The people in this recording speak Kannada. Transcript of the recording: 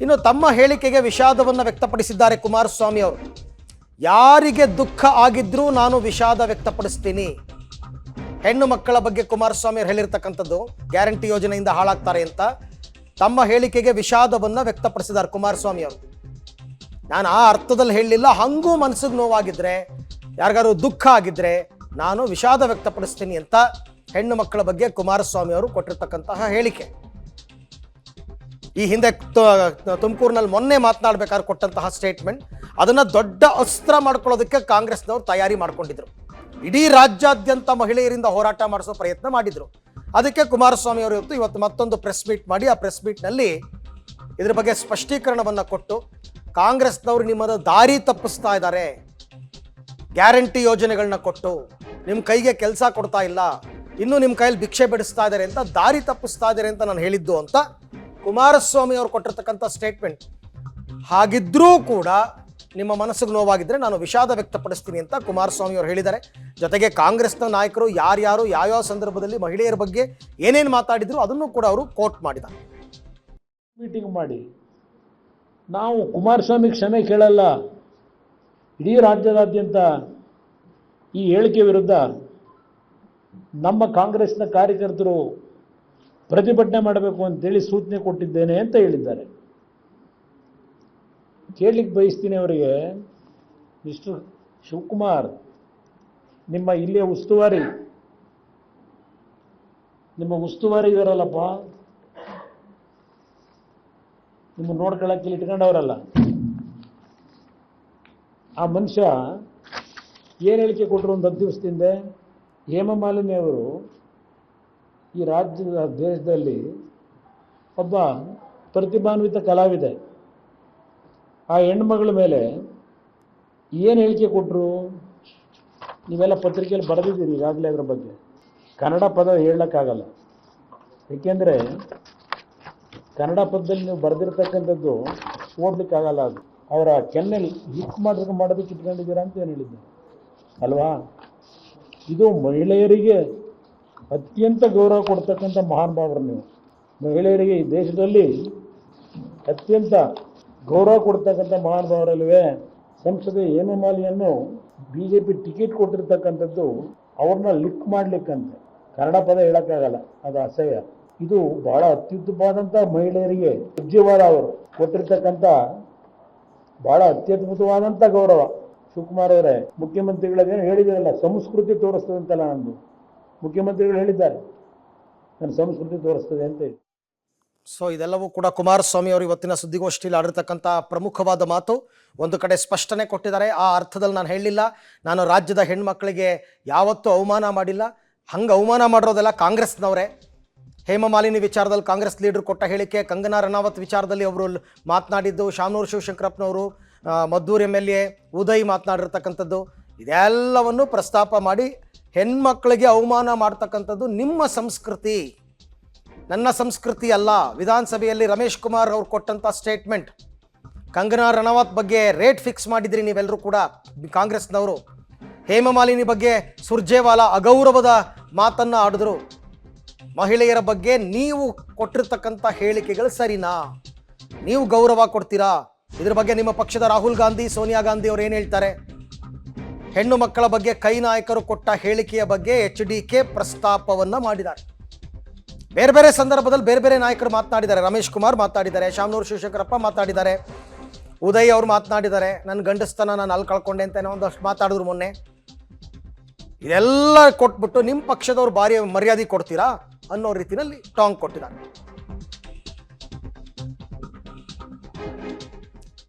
ಇನ್ನು ತಮ್ಮ ಹೇಳಿಕೆಗೆ ವಿಷಾದವನ್ನು ವ್ಯಕ್ತಪಡಿಸಿದ್ದಾರೆ ಕುಮಾರಸ್ವಾಮಿ ಅವರು. ಯಾರಿಗೆ ದುಃಖ ಆಗಿದ್ರೂ ನಾನು ವಿಷಾದ ವ್ಯಕ್ತಪಡಿಸ್ತೀನಿ. ಹೆಣ್ಣು ಮಕ್ಕಳ ಬಗ್ಗೆ ಕುಮಾರಸ್ವಾಮಿ ಅವರು ಹೇಳಿರ್ತಕ್ಕಂಥದ್ದು ಗ್ಯಾರಂಟಿ ಯೋಜನೆಯಿಂದ ಹಾಳಾಗ್ತಾರೆ ಅಂತ ತಮ್ಮ ಹೇಳಿಕೆಗೆ ವಿಷಾದವನ್ನು ವ್ಯಕ್ತಪಡಿಸಿದ್ದಾರೆ ಕುಮಾರಸ್ವಾಮಿ ಅವರು. ನಾನು ಆ ಅರ್ಥದಲ್ಲಿ ಹೇಳಲಿಲ್ಲ, ಹಂಗೂ ಮನಸ್ಸಿಗೆ ನೋವಾಗಿದ್ರೆ ಯಾರಿಗಾರು ದುಃಖ ಆಗಿದ್ರೆ ನಾನು ವಿಷಾದ ವ್ಯಕ್ತಪಡಿಸ್ತೀನಿ ಅಂತ ಹೆಣ್ಣು ಮಕ್ಕಳ ಬಗ್ಗೆ ಕುಮಾರಸ್ವಾಮಿ ಅವರು ಕೊಟ್ಟಿರ್ತಕ್ಕಂತಹ ಹೇಳಿಕೆ. ಈ ಹಿಂದೆ ತುಮಕೂರಿನಲ್ಲಿ ಮೊನ್ನೆ ಮಾತನಾಡಬೇಕಾದ್ರೆ ಕೊಟ್ಟಂತಹ ಸ್ಟೇಟ್ಮೆಂಟ್, ಅದನ್ನು ದೊಡ್ಡ ಅಸ್ತ್ರ ಮಾಡ್ಕೊಳ್ಳೋದಕ್ಕೆ ಕಾಂಗ್ರೆಸ್ನವರು ತಯಾರಿ ಮಾಡ್ಕೊಂಡಿದ್ರು. ಇಡೀ ರಾಜ್ಯಾದ್ಯಂತ ಮಹಿಳೆಯರಿಂದ ಹೋರಾಟ ಮಾಡಿಸೋ ಪ್ರಯತ್ನ ಮಾಡಿದ್ರು. ಅದಕ್ಕೆ ಕುಮಾರಸ್ವಾಮಿ ಅವರು ಇವತ್ತು ಮತ್ತೊಂದು ಪ್ರೆಸ್ ಮೀಟ್ ಮಾಡಿ ಆ ಪ್ರೆಸ್ ಮೀಟ್ನಲ್ಲಿ ಇದ್ರ ಬಗ್ಗೆ ಸ್ಪಷ್ಟೀಕರಣವನ್ನು ಕೊಟ್ಟು, ಕಾಂಗ್ರೆಸ್ನವರು ನಿಮ್ಮದು ದಾರಿ ತಪ್ಪಿಸ್ತಾ ಇದ್ದಾರೆ, ಗ್ಯಾರಂಟಿ ಯೋಜನೆಗಳನ್ನ ಕೊಟ್ಟು ನಿಮ್ಮ ಕೈಗೆ ಕೆಲಸ ಕೊಡ್ತಾ ಇಲ್ಲ, ಇನ್ನೂ ನಿಮ್ಮ ಕೈಯಲ್ಲಿ ಭಿಕ್ಷೆ ಬಿಡಿಸ್ತಾ ಇದ್ದಾರೆ ಅಂತ ದಾರಿ ತಪ್ಪಿಸ್ತಾ ಇದ್ದಾರೆ ಅಂತ ನಾನು ಹೇಳಿದ್ದು ಅಂತ ಕುಮಾರಸ್ವಾಮಿ ಅವರು ಕೊಟ್ಟಿರ್ತಕ್ಕಂಥ ಸ್ಟೇಟ್ಮೆಂಟ್. ಹಾಗಿದ್ರೂ ಕೂಡ ನಿಮ್ಮ ಮನಸ್ಸಿಗೆ ನೋವಾಗಿದ್ದರೆ ನಾನು ವಿಷಾದ ವ್ಯಕ್ತಪಡಿಸ್ತೀನಿ ಅಂತ ಕುಮಾರಸ್ವಾಮಿ ಅವರು ಹೇಳಿದ್ದಾರೆ. ಜೊತೆಗೆ ಕಾಂಗ್ರೆಸ್ನ ನಾಯಕರು ಯಾರ್ಯಾರು ಯಾವ್ಯಾವ ಸಂದರ್ಭದಲ್ಲಿ ಮಹಿಳೆಯರ ಬಗ್ಗೆ ಏನೇನು ಮಾತಾಡಿದ್ರು ಅದನ್ನು ಕೂಡ ಅವರು ಕೋಟ್ ಮಾಡಿದ್ದಾರೆ. ಮೀಟಿಂಗ್ ಮಾಡಿ ನಾವು ಕುಮಾರಸ್ವಾಮಿ ಕ್ಷಮೆ ಕೇಳಲ್ಲ, ಇಡೀ ರಾಜ್ಯದಾದ್ಯಂತ ಈ ಹೇಳಿಕೆ ವಿರುದ್ಧ ನಮ್ಮ ಕಾಂಗ್ರೆಸ್ನ ಕಾರ್ಯಕರ್ತರು ಪ್ರತಿಭಟನೆ ಮಾಡಬೇಕು ಅಂತೇಳಿ ಸೂಚನೆ ಕೊಟ್ಟಿದ್ದೇನೆ ಅಂತ ಹೇಳಿದ್ದಾರೆ. ಕೇಳಲಿಕ್ಕೆ ಬಯಸ್ತೀನಿ ಅವರಿಗೆ, ಮಿಸ್ಟರ್ ಶಿವಕುಮಾರ್, ನಿಮ್ಮ ಇಲ್ಲಿಯ ಉಸ್ತುವಾರಿ ಇದಾರಲ್ಲಪ್ಪ, ನಿಮ್ಮ ನೋಡ್ಕೊಳ್ಳೋಕ್ಕೆ ಇಟ್ಕೊಂಡವರಲ್ಲ, ಆ ಮನುಷ್ಯ ಏನು ಹೇಳಿಕೆ ಕೊಟ್ಟರು ಒಂದು 10 ದಿವಸದಿಂದ? ಹೇಮಮಾಲಿನಿ ಅವರು ಈ ರಾಜ್ಯದ ದೇಶದಲ್ಲಿ ಒಬ್ಬ ಪ್ರತಿಭಾನ್ವಿತ ಕಲಾವಿದೆ. ಆ ಹೆಣ್ಮಗಳ ಮೇಲೆ ಏನು ಹೇಳಿಕೆ ಕೊಟ್ಟರು? ನೀವೆಲ್ಲ ಪತ್ರಿಕೆಯಲ್ಲಿ ಬರೆದಿದ್ದೀರಿ ಈಗಾಗಲೇ ಅದರ ಬಗ್ಗೆ. ಕನ್ನಡ ಪದ ಹೇಳೋಕ್ಕಾಗಲ್ಲ, ಏಕೆಂದರೆ ಕನ್ನಡ ಪದದಲ್ಲಿ ನೀವು ಬರೆದಿರ್ತಕ್ಕಂಥದ್ದು ಓದಲಿಕ್ಕಾಗಲ್ಲ. ಅದು ಅವರ ಕೆನ್ನೆಲ್ಲಿ ಲಿಕ್ ಮಾಡೋದಕ್ಕೆ ಇಟ್ಕೊಂಡಿದ್ದೀರಾ ಅಂತ ಏನು ಹೇಳಿದ್ದೆ ಅಲ್ವಾ? ಇದು ಮಹಿಳೆಯರಿಗೆ ಅತ್ಯಂತ ಗೌರವ ಕೊಡ್ತಕ್ಕಂಥ ಮಹಾನುಭಾವರು ನೀವು. ಮಹಿಳೆಯರಿಗೆ ಈ ದೇಶದಲ್ಲಿ ಅತ್ಯಂತ ಗೌರವ ಕೊಡ್ತಕ್ಕಂಥ ಮಹಾನುಭಾವರಲ್ವೇ ಸಂಸದೆ ಹೇಮಮಾಲಿನಿಯನ್ನು BJP ಟಿಕೆಟ್ ಕೊಟ್ಟಿರ್ತಕ್ಕಂಥದ್ದು ಅವ್ರನ್ನ ಲಿಕ್ ಮಾಡಲಿಕ್ಕಂತೆ. ಕನ್ನಡ ಪದ ಹೇಳೋಕ್ಕಾಗಲ್ಲ, ಅದು ಅಸಹ್ಯ. ಇದು ಬಹಳ ಅತ್ಯುತ್ತಮವಾದಂಥ ಮಹಿಳೆಯರಿಗೆ ಉಜ್ಜೀವಾದ ಅವರು ಕೊಟ್ಟಿರ್ತಕ್ಕಂಥ ಬಹಳ ಅತ್ಯದ್ಭುತವಾದಂಥ ಗೌರವ. ಶಿವಕುಮಾರ್ ಅವರೇ, ಮುಖ್ಯಮಂತ್ರಿಗಳೇನು ಹೇಳಿದಾರಲ್ಲ, ಸಂಸ್ಕೃತಿ ತೋರಿಸ್ತದೆ ಅಂತಲ್ಲ, ನಂದು ಮುಖ್ಯಮಂತ್ರಿಗಳು ಹೇಳಿದ್ದಾರೆ ನನ್ನ ಸಂಸ್ಕೃತಿ ತೋರಿಸ್ತದೆ ಅಂತ ಹೇಳಿ. ಸೊ ಇದೆಲ್ಲವೂ ಕೂಡ ಕುಮಾರಸ್ವಾಮಿ ಅವರು ಇವತ್ತಿನ ಸುದ್ದಿಗೋಷ್ಠಿಯಲ್ಲಿ ಆಡಿರ್ತಕ್ಕಂಥ ಪ್ರಮುಖವಾದ ಮಾತು. ಒಂದು ಕಡೆ ಸ್ಪಷ್ಟನೆ ಕೊಟ್ಟಿದ್ದಾರೆ, ಆ ಅರ್ಥದಲ್ಲಿ ನಾನು ಹೇಳಲಿಲ್ಲ, ನಾನು ರಾಜ್ಯದ ಹೆಣ್ಮಕ್ಳಿಗೆ ಯಾವತ್ತೂ ಅವಮಾನ ಮಾಡಿಲ್ಲ, ಹಂಗೆ ಅವಮಾನ ಮಾಡಿರೋದೆಲ್ಲ ಕಾಂಗ್ರೆಸ್ನವರೇ. ಹೇಮಮಾಲಿನಿ ವಿಚಾರದಲ್ಲಿ ಕಾಂಗ್ರೆಸ್ ಲೀಡರ್ ಕೊಟ್ಟ ಹೇಳಿಕೆ, ಕಂಗನಾ ರನಾವತ್ ವಿಚಾರದಲ್ಲಿ ಅವರು ಮಾತನಾಡಿದ್ದು, ಶಾಮನೂರು ಶಿವಶಂಕರಪ್ಪನವರು, ಮದ್ದೂರು MLA ಉದಯ್ ಮಾತನಾಡಿರ್ತಕ್ಕಂಥದ್ದು, ಇದೆಲ್ಲವನ್ನು ಪ್ರಸ್ತಾಪ ಮಾಡಿ ಹೆಣ್ಮಕ್ಳಿಗೆ ಅವಮಾನ ಮಾಡ್ತಕ್ಕಂಥದ್ದು ನಿಮ್ಮ ಸಂಸ್ಕೃತಿ, ನನ್ನ ಸಂಸ್ಕೃತಿ ಅಲ್ಲ. ವಿಧಾನಸಭೆಯಲ್ಲಿ ರಮೇಶ್ ಕುಮಾರ್ ಅವರು ಕೊಟ್ಟಂಥ ಸ್ಟೇಟ್ಮೆಂಟ್, ಕಂಗನಾ ರನಾವತ್ ಬಗ್ಗೆ ರೇಟ್ ಫಿಕ್ಸ್ ಮಾಡಿದ್ರಿ ನೀವೆಲ್ಲರೂ ಕೂಡ ಕಾಂಗ್ರೆಸ್ನವರು. ಹೇಮಮಾಲಿನಿ ಬಗ್ಗೆ ಸುರ್ಜೇವಾಲಾ ಅಗೌರವದ ಮಾತನ್ನು ಆಡಿದ್ರು. ಮಹಿಳೆಯರ ಬಗ್ಗೆ ನೀವು ಕೊಟ್ಟಿರ್ತಕ್ಕಂಥ ಹೇಳಿಕೆಗಳು ಸರಿನಾ? ನೀವು ಗೌರವ ಕೊಡ್ತೀರಾ? ಇದ್ರ ಬಗ್ಗೆ ನಿಮ್ಮ ಪಕ್ಷದ ರಾಹುಲ್ ಗಾಂಧಿ, ಸೋನಿಯಾ ಗಾಂಧಿ ಅವರು ಏನು ಹೇಳ್ತಾರೆ? ಹೆಣ್ಣು ಮಕ್ಕಳ ಬಗ್ಗೆ ಕೈ ನಾಯಕರು ಕೊಟ್ಟ ಹೇಳಿಕೆಯ ಬಗ್ಗೆ HDK ಪ್ರಸ್ತಾಪವನ್ನು ಮಾಡಿದ್ದಾರೆ. ಬೇರೆ ಬೇರೆ ಸಂದರ್ಭದಲ್ಲಿ ಬೇರೆ ಬೇರೆ ನಾಯಕರು ಮಾತನಾಡಿದ್ದಾರೆ. ರಮೇಶ್ ಕುಮಾರ್ ಮಾತಾಡಿದ್ದಾರೆ, ಶಾಮನೂರು ಶಿವಶಂಕರಪ್ಪ ಮಾತಾಡಿದ್ದಾರೆ, ಉದಯ್ ಅವರು ಮಾತನಾಡಿದ್ದಾರೆ. ನನ್ನ ಗಂಡಸ್ತನ ನಾನು ಅಲ್ಲಿ ಕಳ್ಕೊಂಡೆ ಅಂತ ಒಂದಷ್ಟು ಮಾತಾಡಿದ್ರು ಮೊನ್ನೆ. ಇದೆಲ್ಲ ಕೊಟ್ಬಿಟ್ಟು ನಿಮ್ಮ ಪಕ್ಷದವ್ರು ಭಾರಿ ಮರ್ಯಾದೆ ಕೊಡ್ತೀರಾ ಅನ್ನೋ ರೀತಿಯಲ್ಲಿ ಟಾಂಗ್ ಕೊಟ್ಟಿದ್ದಾರೆ.